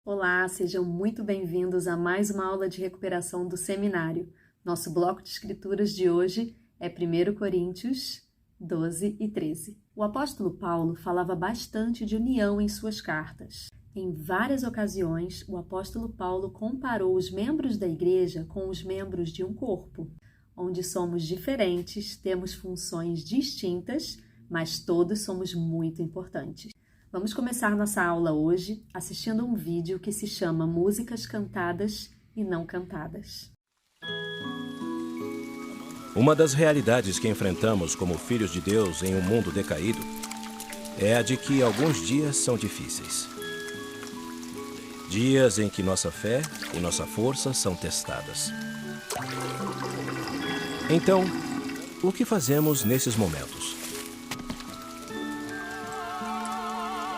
Olá, sejam muito bem-vindos a mais uma aula de recuperação do seminário. Nosso bloco de escrituras de hoje é 1 Coríntios 12 e 13. O apóstolo Paulo falava bastante de união em suas cartas. Em várias ocasiões, o apóstolo Paulo comparou os membros da igreja com os membros de um corpo, onde somos diferentes, temos funções distintas, mas todos somos muito importantes. Vamos começar nossa aula hoje assistindo um vídeo que se chama Músicas Cantadas e Não Cantadas. Uma das realidades que enfrentamos como filhos de Deus em um mundo decaído é a de que alguns dias são difíceis. Dias em que nossa fé e nossa força são testadas. Então, o que fazemos nesses momentos?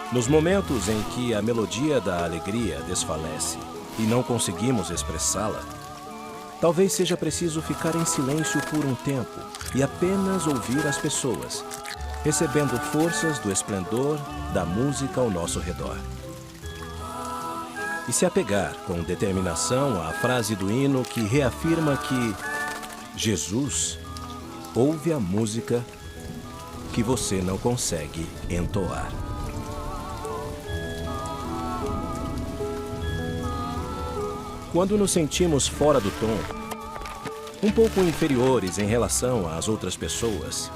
Nos momentos em que a melodia da alegria desfalece e não conseguimos expressá-la, talvez seja preciso ficar em silêncio por um tempo e apenas ouvir as pessoas, recebendo forças do esplendor da música ao nosso redor. E se apegar com determinação à frase do hino que reafirma que Jesus ouve a música que você não consegue entoar. Quando nos sentimos fora do tom, um pouco inferiores em relação às outras pessoas,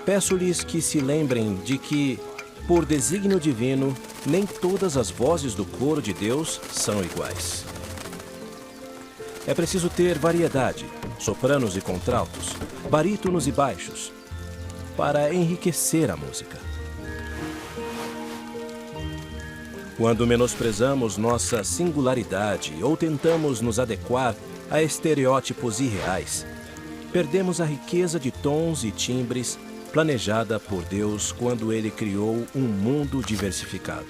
peço-lhes que se lembrem de que, por desígnio divino, nem todas as vozes do coro de Deus são iguais. É preciso ter variedade, sopranos e contraltos, barítonos e baixos, para enriquecer a música. Quando menosprezamos nossa singularidade ou tentamos nos adequar a estereótipos irreais, perdemos a riqueza de tons e timbres planejada por Deus quando Ele criou um mundo diversificado.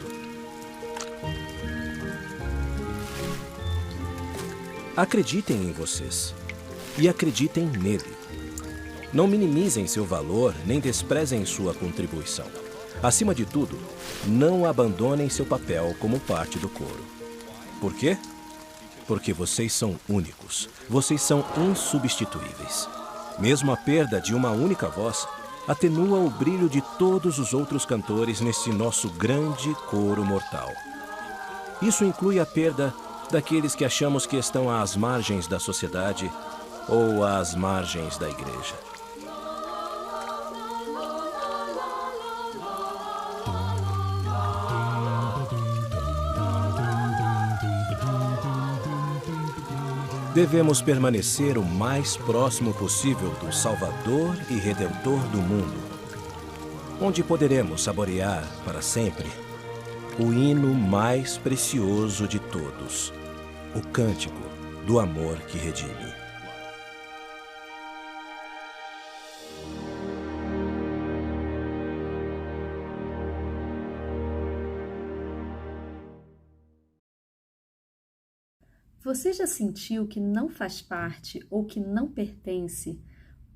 Acreditem em vocês e acreditem nele. Não minimizem seu valor nem desprezem sua contribuição. Acima de tudo, não abandonem seu papel como parte do coro. Por quê? Porque vocês são únicos. Vocês são insubstituíveis. Mesmo a perda de uma única voz atenua o brilho de todos os outros cantores nesse nosso grande coro mortal. Isso inclui a perda daqueles que achamos que estão às margens da sociedade ou às margens da igreja. Devemos permanecer o mais próximo possível do Salvador e Redentor do mundo, onde poderemos saborear para sempre o hino mais precioso de todos, o cântico do amor que redime. Você já sentiu que não faz parte, ou que não pertence,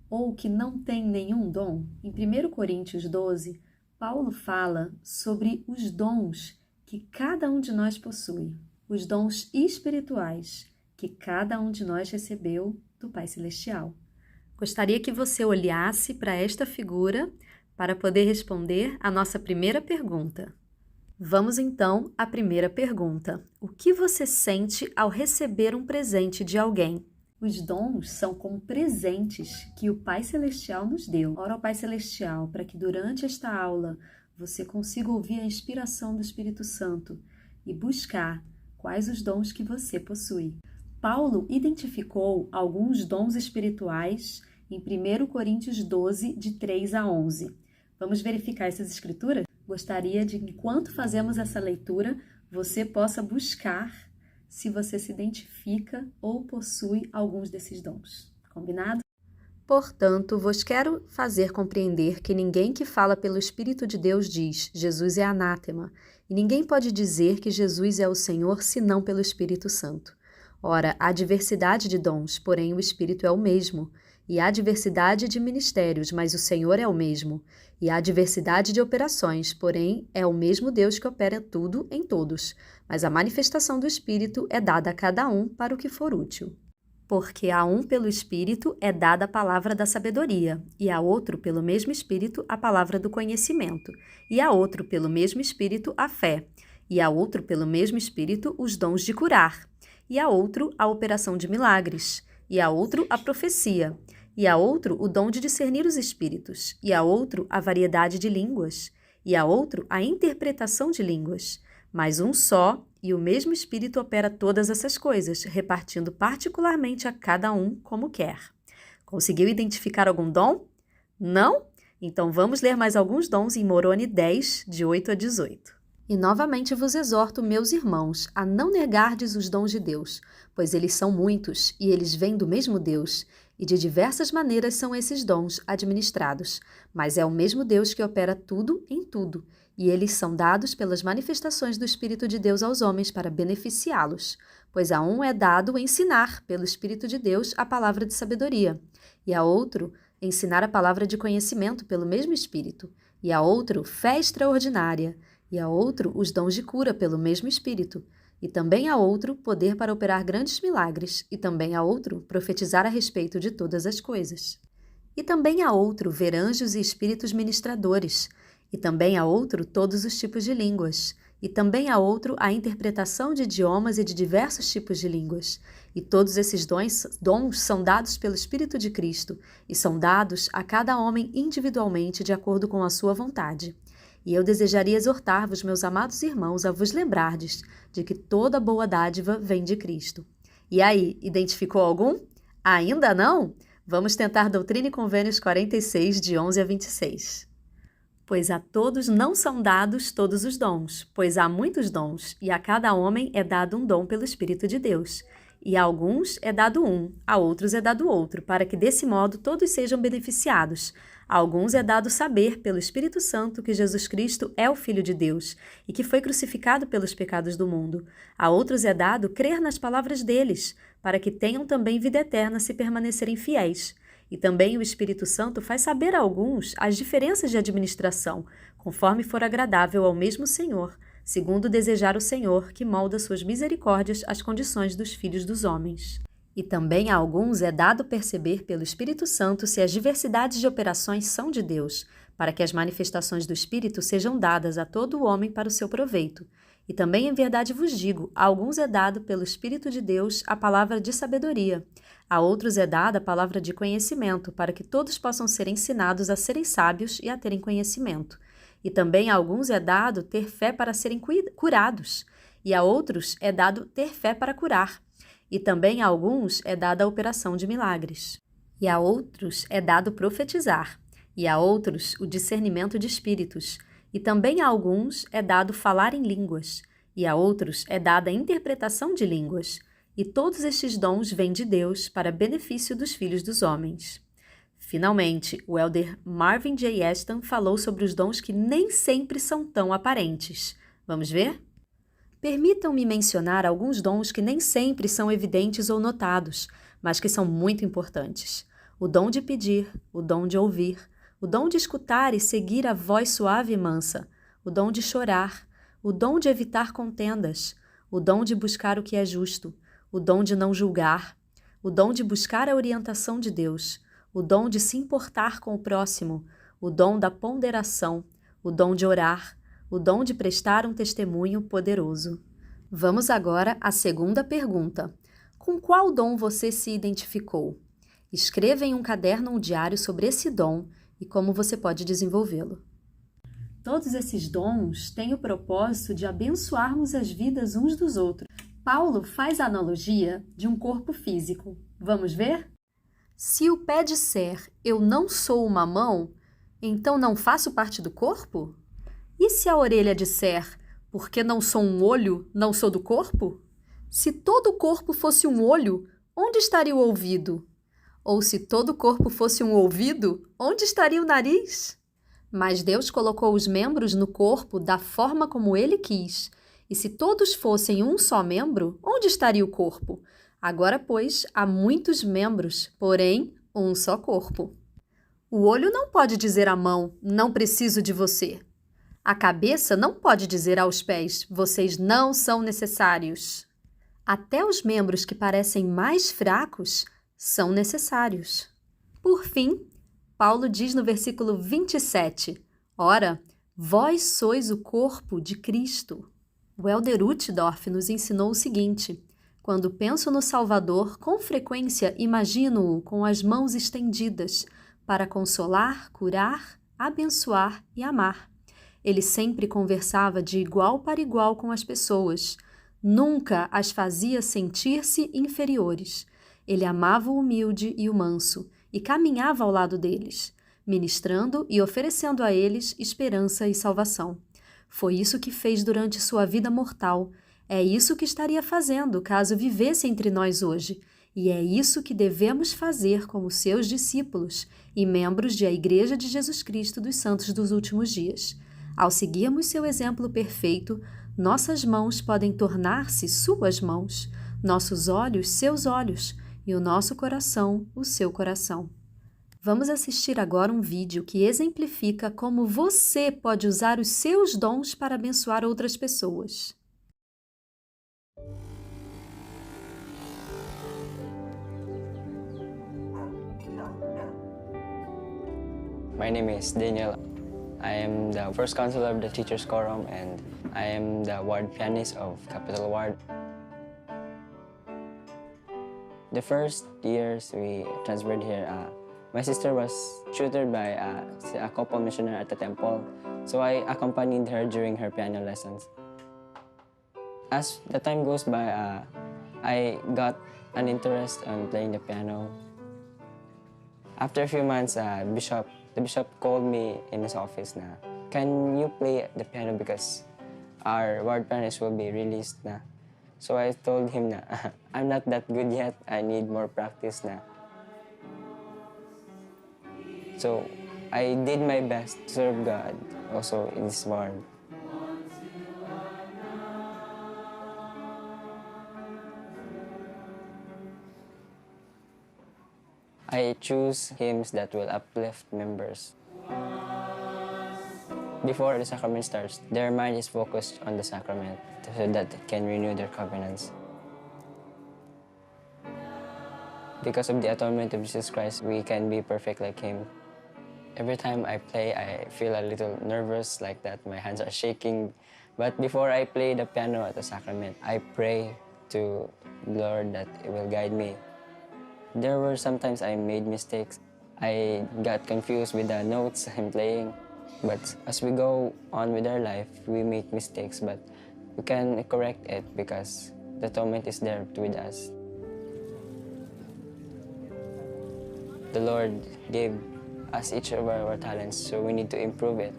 ou que não tem nenhum dom? Em 1 Coríntios 12, Paulo fala sobre os dons que cada um de nós possui, os dons espirituais que cada um de nós recebeu do Pai Celestial. Gostaria que você olhasse para esta figura para poder responder a nossa primeira pergunta. Vamos então à primeira pergunta. O que você sente ao receber um presente de alguém? Os dons são como presentes que o Pai Celestial nos deu. Oro ao Pai Celestial para que durante esta aula você consiga ouvir a inspiração do Espírito Santo e buscar quais os dons que você possui. Paulo identificou alguns dons espirituais em 1 Coríntios 12, de 3 a 11. Vamos verificar essas escrituras? Gostaria de, enquanto fazemos essa leitura, você possa buscar se você se identifica ou possui alguns desses dons. Combinado? Portanto, vos quero fazer compreender que ninguém que fala pelo Espírito de Deus diz, Jesus é anátema, e ninguém pode dizer que Jesus é o Senhor senão pelo Espírito Santo. Ora, há diversidade de dons, porém o Espírito é o mesmo, E há diversidade de ministérios, mas o Senhor é o mesmo. E há diversidade de operações, porém é o mesmo Deus que opera tudo em todos. Mas a manifestação do Espírito é dada a cada um para o que for útil. Porque a um pelo Espírito é dada a palavra da sabedoria, e a outro pelo mesmo Espírito a palavra do conhecimento, e a outro pelo mesmo Espírito a fé, e a outro pelo mesmo Espírito os dons de curar, e a outro a operação de milagres, e a outro a profecia, e a outro o dom de discernir os espíritos, e a outro a variedade de línguas, e a outro a interpretação de línguas, mas um só e o mesmo Espírito opera todas essas coisas, repartindo particularmente a cada um como quer. Conseguiu identificar algum dom? Não? Então vamos ler mais alguns dons em Moroni 10, de 8 a 18. E novamente vos exorto, meus irmãos, a não negardes os dons de Deus, pois eles são muitos, e eles vêm do mesmo Deus, e de diversas maneiras são esses dons administrados, mas é o mesmo Deus que opera tudo em tudo, e eles são dados pelas manifestações do Espírito de Deus aos homens para beneficiá-los, pois a um é dado ensinar, pelo Espírito de Deus, a palavra de sabedoria, e a outro ensinar a palavra de conhecimento pelo mesmo Espírito, e a outro fé extraordinária, e a outro os dons de cura pelo mesmo Espírito, e também a outro poder para operar grandes milagres, e também a outro profetizar a respeito de todas as coisas. E também a outro ver anjos e espíritos ministradores, e também a outro todos os tipos de línguas, e também a outro a interpretação de idiomas e de diversos tipos de línguas. E todos esses dons são dados pelo Espírito de Cristo, e são dados a cada homem individualmente de acordo com a sua vontade. E eu desejaria exortar-vos, meus amados irmãos, a vos lembrardes de que toda boa dádiva vem de Cristo. E aí, identificou algum? Ainda não? Vamos tentar Doutrina e Convênios 46, de 11 a 26. Pois a todos não são dados todos os dons, pois há muitos dons, e a cada homem é dado um dom pelo Espírito de Deus. E a alguns é dado um, a outros é dado outro, para que desse modo todos sejam beneficiados. A alguns é dado saber pelo Espírito Santo que Jesus Cristo é o Filho de Deus e que foi crucificado pelos pecados do mundo. A outros é dado crer nas palavras deles, para que tenham também vida eterna se permanecerem fiéis. E também o Espírito Santo faz saber a alguns as diferenças de administração, conforme for agradável ao mesmo Senhor, segundo desejar o Senhor, que molda suas misericórdias às condições dos filhos dos homens. E também a alguns é dado perceber pelo Espírito Santo se as diversidades de operações são de Deus, para que as manifestações do Espírito sejam dadas a todo o homem para o seu proveito. E também em verdade vos digo, a alguns é dado pelo Espírito de Deus a palavra de sabedoria, a outros é dada a palavra de conhecimento, para que todos possam ser ensinados a serem sábios e a terem conhecimento. E também a alguns é dado ter fé para serem curados, e a outros é dado ter fé para curar. E também a alguns é dada a operação de milagres. E a outros é dado profetizar, e a outros o discernimento de espíritos. E também a alguns é dado falar em línguas, e a outros é dada a interpretação de línguas. E todos estes dons vêm de Deus para benefício dos filhos dos homens. Finalmente, o elder Marvin J. Ashton falou sobre os dons que nem sempre são tão aparentes. Vamos ver? Permitam-me mencionar alguns dons que nem sempre são evidentes ou notados, mas que são muito importantes. O dom de pedir, o dom de ouvir, o dom de escutar e seguir a voz suave e mansa, o dom de chorar, o dom de evitar contendas, o dom de buscar o que é justo, o dom de não julgar, o dom de buscar a orientação de Deus, o dom de se importar com o próximo, o dom da ponderação, o dom de orar, o dom de prestar um testemunho poderoso. Vamos agora à segunda pergunta. Com qual dom você se identificou? Escreva em um caderno ou diário sobre esse dom e como você pode desenvolvê-lo. Todos esses dons têm o propósito de abençoarmos as vidas uns dos outros. Paulo faz a analogia de um corpo físico. Vamos ver? Se o pé disser, eu não sou uma mão, então não faço parte do corpo? E se a orelha disser, porque não sou um olho, não sou do corpo? Se todo o corpo fosse um olho, onde estaria o ouvido? Ou se todo o corpo fosse um ouvido, onde estaria o nariz? Mas Deus colocou os membros no corpo da forma como Ele quis. E se todos fossem um só membro, onde estaria o corpo? Agora, pois, há muitos membros, porém, um só corpo. O olho não pode dizer à mão, não preciso de você. A cabeça não pode dizer aos pés, vocês não são necessários. Até os membros que parecem mais fracos são necessários. Por fim, Paulo diz no versículo 27, ora, vós sois o corpo de Cristo. O Elder Uchtdorf nos ensinou o seguinte, quando penso no Salvador, com frequência imagino-o com as mãos estendidas para consolar, curar, abençoar e amar. Ele sempre conversava de igual para igual com as pessoas, nunca as fazia sentir-se inferiores. Ele amava o humilde e o manso e caminhava ao lado deles, ministrando e oferecendo a eles esperança e salvação. Foi isso que fez durante sua vida mortal. É isso que estaria fazendo caso vivesse entre nós hoje. E é isso que devemos fazer como seus discípulos e membros da Igreja de Jesus Cristo dos Santos dos Últimos Dias. Ao seguirmos seu exemplo perfeito, nossas mãos podem tornar-se suas mãos, nossos olhos seus olhos e o nosso coração o seu coração. Vamos assistir agora um vídeo que exemplifica como você pode usar os seus dons para abençoar outras pessoas. My name is Daniel. I am the first counselor of the Teachers Quorum and I am the ward pianist of Capital Ward. The first years we transferred here, my sister was tutored by a couple missionary at the temple, so I accompanied her during her piano lessons. As the time goes by, I got an interest in playing the piano. After a few months, the bishop called me in his office na, can you play the piano because our ward pianist will be released na. So I told him na, I'm not that good yet, I need more practice na. So I did my best to serve God also in this ward. I choose hymns that will uplift members. Before the sacrament starts, their mind is focused on the sacrament so that it can renew their covenants. Because of the atonement of Jesus Christ, we can be perfect like Him. Every time I play, I feel a little nervous like that. My hands are shaking. But before I play the piano at the sacrament, I pray to the Lord that it will guide me. There were sometimes I made mistakes. I got confused with the notes I'm playing. But as we go on with our life, we make mistakes, but we can correct it because the atonement is there with us. The Lord gave us each of our talents, so we need to improve it.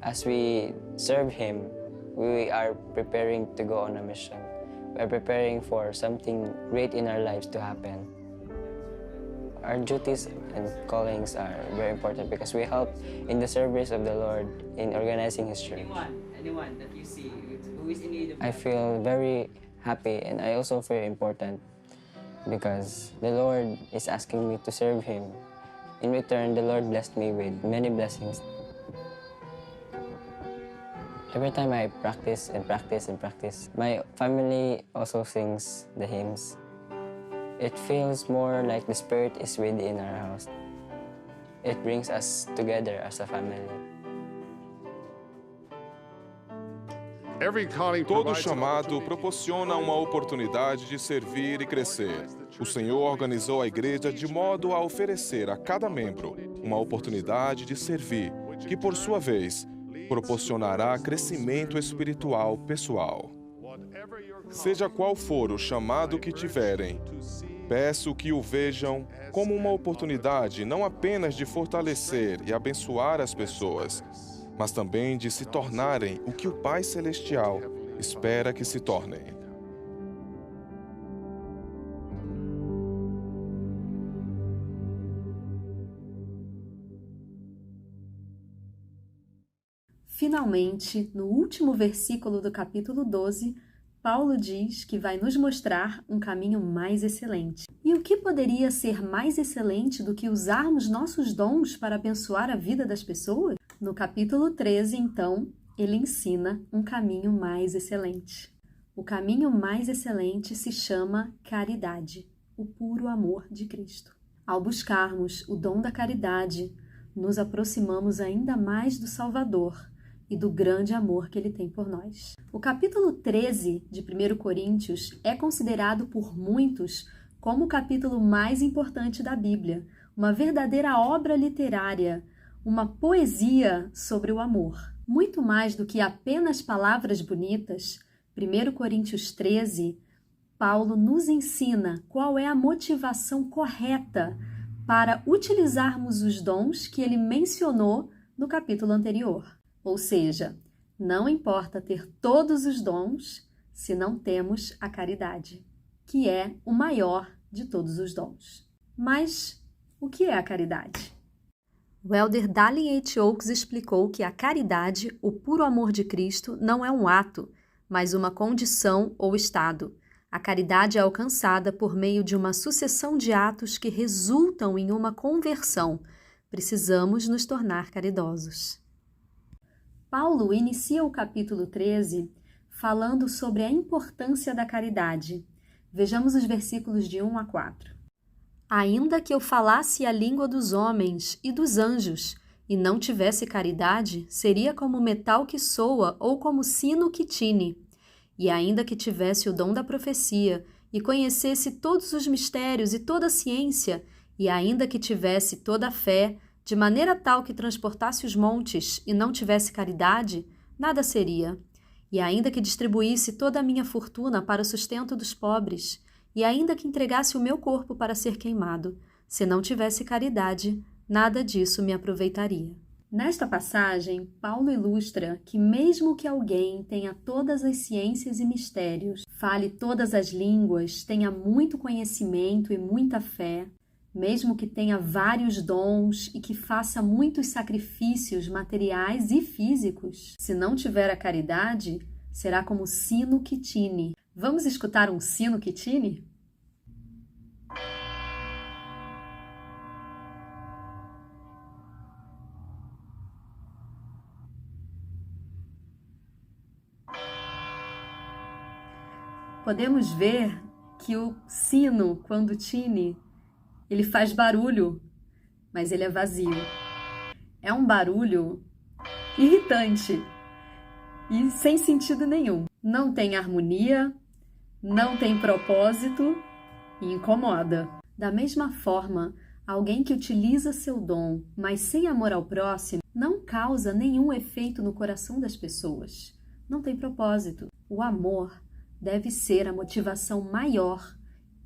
As we serve Him, we are preparing to go on a mission. We are preparing for something great in our lives to happen. Our duties and callings are very important because we help in the service of the Lord in organizing His church. Anyone that you see who is in need of I feel very happy and I also feel important because the Lord is asking me to serve Him. In return, the Lord blessed me with many blessings. Every time I practice and practice and practice, my family also sings the hymns. It feels more like the Spirit is within our house. It brings us together as a family. Todo chamado proporciona uma oportunidade de servir e crescer. O Senhor organizou a igreja de modo a oferecer a cada membro uma oportunidade de servir, que por sua vez proporcionará crescimento espiritual pessoal. Seja qual for o chamado que tiverem, peço que o vejam como uma oportunidade não apenas de fortalecer e abençoar as pessoas, mas também de se tornarem o que o Pai Celestial espera que se tornem. Finalmente, no último versículo do capítulo 12, Paulo diz que vai nos mostrar um caminho mais excelente. E o que poderia ser mais excelente do que usarmos nossos dons para abençoar a vida das pessoas? No capítulo 13, então, ele ensina um caminho mais excelente. O caminho mais excelente se chama caridade, o puro amor de Cristo. Ao buscarmos o dom da caridade, nos aproximamos ainda mais do Salvador e do grande amor que ele tem por nós. O capítulo 13 de 1 Coríntios é considerado por muitos como o capítulo mais importante da Bíblia, uma verdadeira obra literária, uma poesia sobre o amor. Muito mais do que apenas palavras bonitas, 1 Coríntios 13, Paulo nos ensina qual é a motivação correta para utilizarmos os dons que ele mencionou no capítulo anterior. Ou seja, não importa ter todos os dons se não temos a caridade, que é o maior de todos os dons. Mas o que é a caridade? O elder Dallin H. Oaks explicou que a caridade, o puro amor de Cristo, não é um ato, mas uma condição ou estado. A caridade é alcançada por meio de uma sucessão de atos que resultam em uma conversão. Precisamos nos tornar caridosos. Paulo inicia o capítulo 13 falando sobre a importância da caridade. Vejamos os versículos de 1 a 4. Ainda que eu falasse a língua dos homens e dos anjos, e não tivesse caridade, seria como metal que soa ou como sino que tine. E ainda que tivesse o dom da profecia, e conhecesse todos os mistérios e toda a ciência, e ainda que tivesse toda a fé, de maneira tal que transportasse os montes e não tivesse caridade, nada seria. E ainda que distribuísse toda a minha fortuna para o sustento dos pobres, e ainda que entregasse o meu corpo para ser queimado, se não tivesse caridade, nada disso me aproveitaria. Nesta passagem, Paulo ilustra que mesmo que alguém tenha todas as ciências e mistérios, fale todas as línguas, tenha muito conhecimento e muita fé, mesmo que tenha vários dons e que faça muitos sacrifícios materiais e físicos, se não tiver a caridade, será como sino que tine. Vamos escutar um sino que tine? Podemos ver que o sino, quando tine, ele faz barulho, mas ele é vazio. É um barulho irritante e sem sentido nenhum. Não tem harmonia, não tem propósito e incomoda. Da mesma forma, alguém que utiliza seu dom, mas sem amor ao próximo, não causa nenhum efeito no coração das pessoas. Não tem propósito. O amor deve ser a motivação maior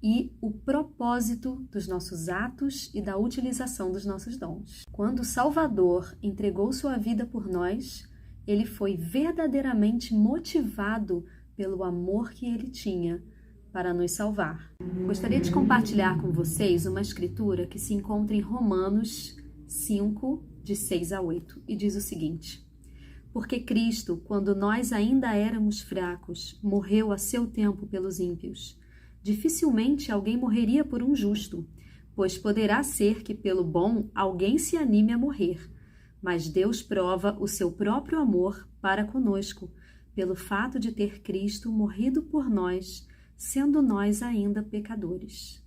e o propósito dos nossos atos e da utilização dos nossos dons. Quando o Salvador entregou sua vida por nós, ele foi verdadeiramente motivado pelo amor que ele tinha para nos salvar. Gostaria de compartilhar com vocês uma escritura que se encontra em Romanos 5, de 6 a 8, e diz o seguinte: Porque Cristo, quando nós ainda éramos fracos, morreu a seu tempo pelos ímpios. Dificilmente alguém morreria por um justo, pois poderá ser que pelo bom alguém se anime a morrer. Mas Deus prova o seu próprio amor para conosco, pelo fato de ter Cristo morrido por nós, sendo nós ainda pecadores.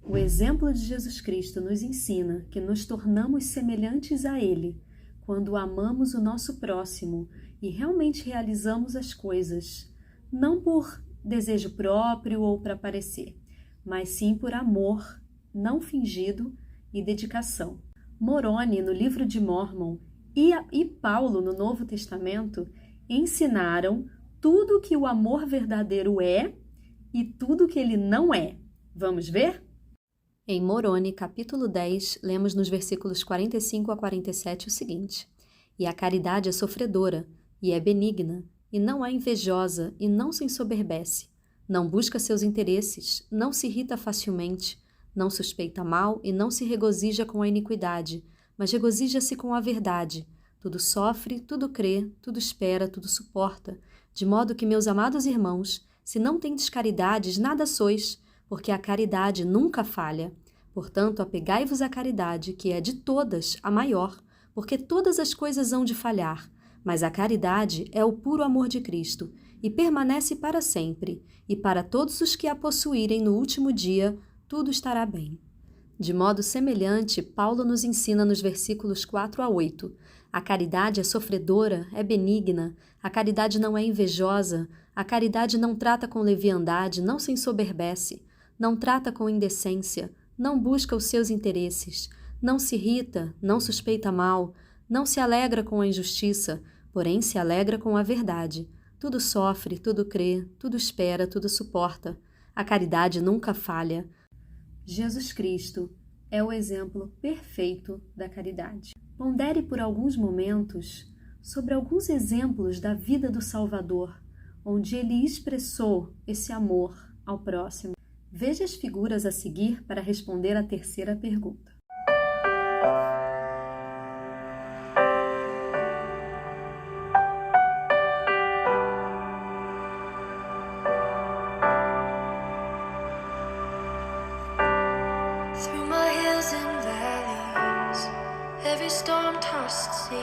O exemplo de Jesus Cristo nos ensina que nos tornamos semelhantes a Ele quando amamos o nosso próximo e realmente realizamos as coisas, não por desejo próprio ou para parecer, mas sim por amor não fingido e dedicação. Moroni, no livro de Mormon, e Paulo, no Novo Testamento, ensinaram tudo o que o amor verdadeiro é e tudo o que ele não é. Vamos ver? Em Moroni, capítulo 10, lemos nos versículos 45 a 47 o seguinte: E a caridade é sofredora, e é benigna, e não é invejosa, e não se ensoberbece. Não busca seus interesses, não se irrita facilmente, não suspeita mal e não se regozija com a iniquidade, mas regozija-se com a verdade. Tudo sofre, tudo crê, tudo espera, tudo suporta. De modo que, meus amados irmãos, Se não tendes caridades, nada sois, porque a caridade nunca falha. Portanto, apegai-vos à caridade, que é de todas a maior, porque todas as coisas hão de falhar, mas a caridade é o puro amor de Cristo, e permanece para sempre, e para todos os que a possuírem no último dia, tudo estará bem. De modo semelhante, Paulo nos ensina nos versículos 4 a 8. A caridade é sofredora, é benigna, a caridade não é invejosa, a caridade não trata com leviandade, não se ensoberbece, não trata com indecência, não busca os seus interesses, não se irrita, não suspeita mal, não se alegra com a injustiça, porém se alegra com a verdade. Tudo sofre, tudo crê, tudo espera, tudo suporta. A caridade nunca falha. Jesus Cristo é o exemplo perfeito da caridade. Pondere por alguns momentos sobre alguns exemplos da vida do Salvador, onde ele expressou esse amor ao próximo. Veja as figuras a seguir para responder à terceira pergunta. Through my hills and valleys, every storm-tossed sea,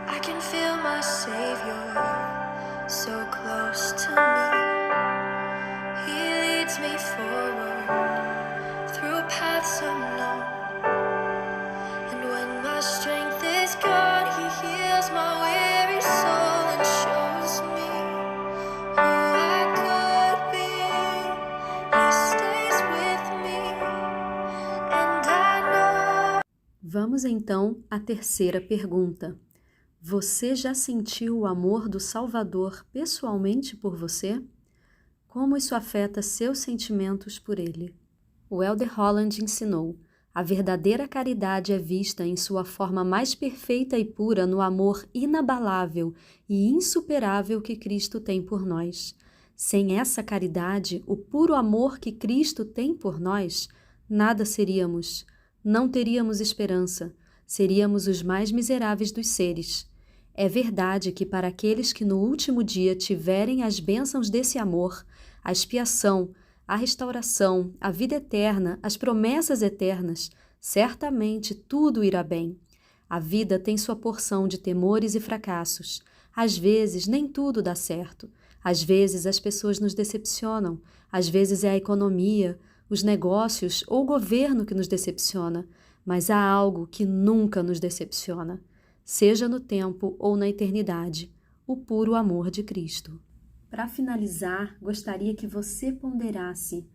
I can feel my Savior so close to me. He leads me forward through paths unknown, and when my strength is gone, He heals my weary soul and shows me who I could be. He stays with me, and I know. Vamos então à terceira pergunta. Você já sentiu o amor do Salvador pessoalmente por você? Como isso afeta seus sentimentos por ele? O Elder Holland ensinou: a verdadeira caridade é vista em sua forma mais perfeita e pura no amor inabalável e insuperável que Cristo tem por nós. Sem essa caridade, o puro amor que Cristo tem por nós, nada seríamos, não teríamos esperança, seríamos os mais miseráveis dos seres. É verdade que para aqueles que no último dia tiverem as bênçãos desse amor, a expiação, a restauração, a vida eterna, as promessas eternas, certamente tudo irá bem. A vida tem sua porção de temores e fracassos. Às vezes nem tudo dá certo. Às vezes as pessoas nos decepcionam. Às vezes é a economia, os negócios ou o governo que nos decepciona. Mas há algo que nunca nos decepciona, seja no tempo ou na eternidade, o puro amor de Cristo. Para finalizar, gostaria que você ponderasse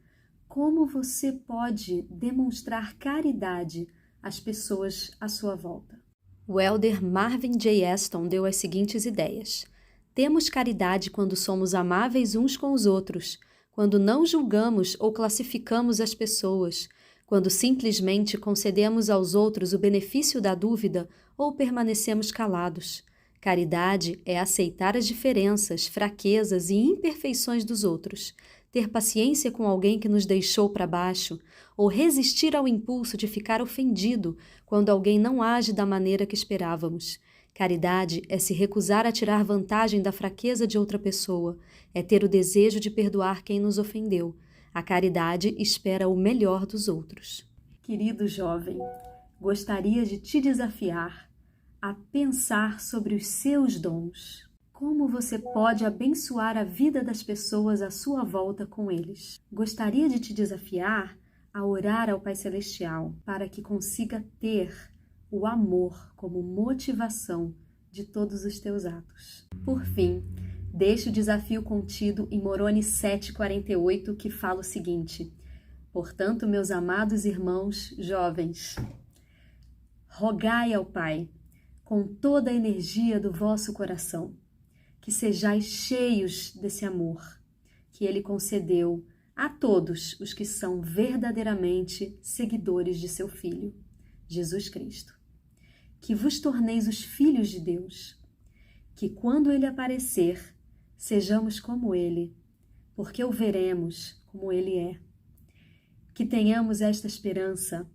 como você pode demonstrar caridade às pessoas à sua volta. O elder Marvin J. Aston deu as seguintes ideias. Temos caridade quando somos amáveis uns com os outros, quando não julgamos ou classificamos as pessoas, quando simplesmente concedemos aos outros o benefício da dúvida ou permanecemos calados. Caridade é aceitar as diferenças, fraquezas e imperfeições dos outros, ter paciência com alguém que nos deixou para baixo, ou resistir ao impulso de ficar ofendido quando alguém não age da maneira que esperávamos. Caridade é se recusar a tirar vantagem da fraqueza de outra pessoa, é ter o desejo de perdoar quem nos ofendeu. A caridade espera o melhor dos outros. Querido jovem, gostaria de te desafiar a pensar sobre os seus dons. Como você pode abençoar a vida das pessoas à sua volta com eles? Gostaria de te desafiar a orar ao Pai Celestial para que consiga ter o amor como motivação de todos os teus atos. Por fim, deixo o desafio contido em Moroni 7,48, que fala o seguinte: portanto, meus amados irmãos jovens, rogai ao Pai, com toda a energia do vosso coração, que sejais cheios desse amor, que Ele concedeu a todos os que são verdadeiramente seguidores de seu Filho, Jesus Cristo. Que vos torneis os filhos de Deus, que quando Ele aparecer, sejamos como Ele, porque o veremos como Ele é. Que tenhamos esta esperança,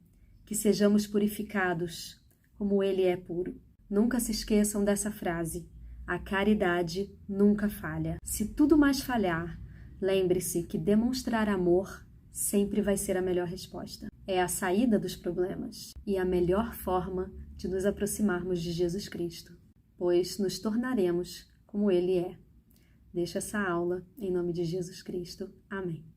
que sejamos purificados como Ele é puro. Nunca se esqueçam dessa frase: A caridade nunca falha. Se tudo mais falhar, lembre-se que demonstrar amor sempre vai ser a melhor resposta. É a saída dos problemas e a melhor forma de nos aproximarmos de Jesus Cristo, pois nos tornaremos como Ele é. Deixo essa aula em nome de Jesus Cristo. Amém.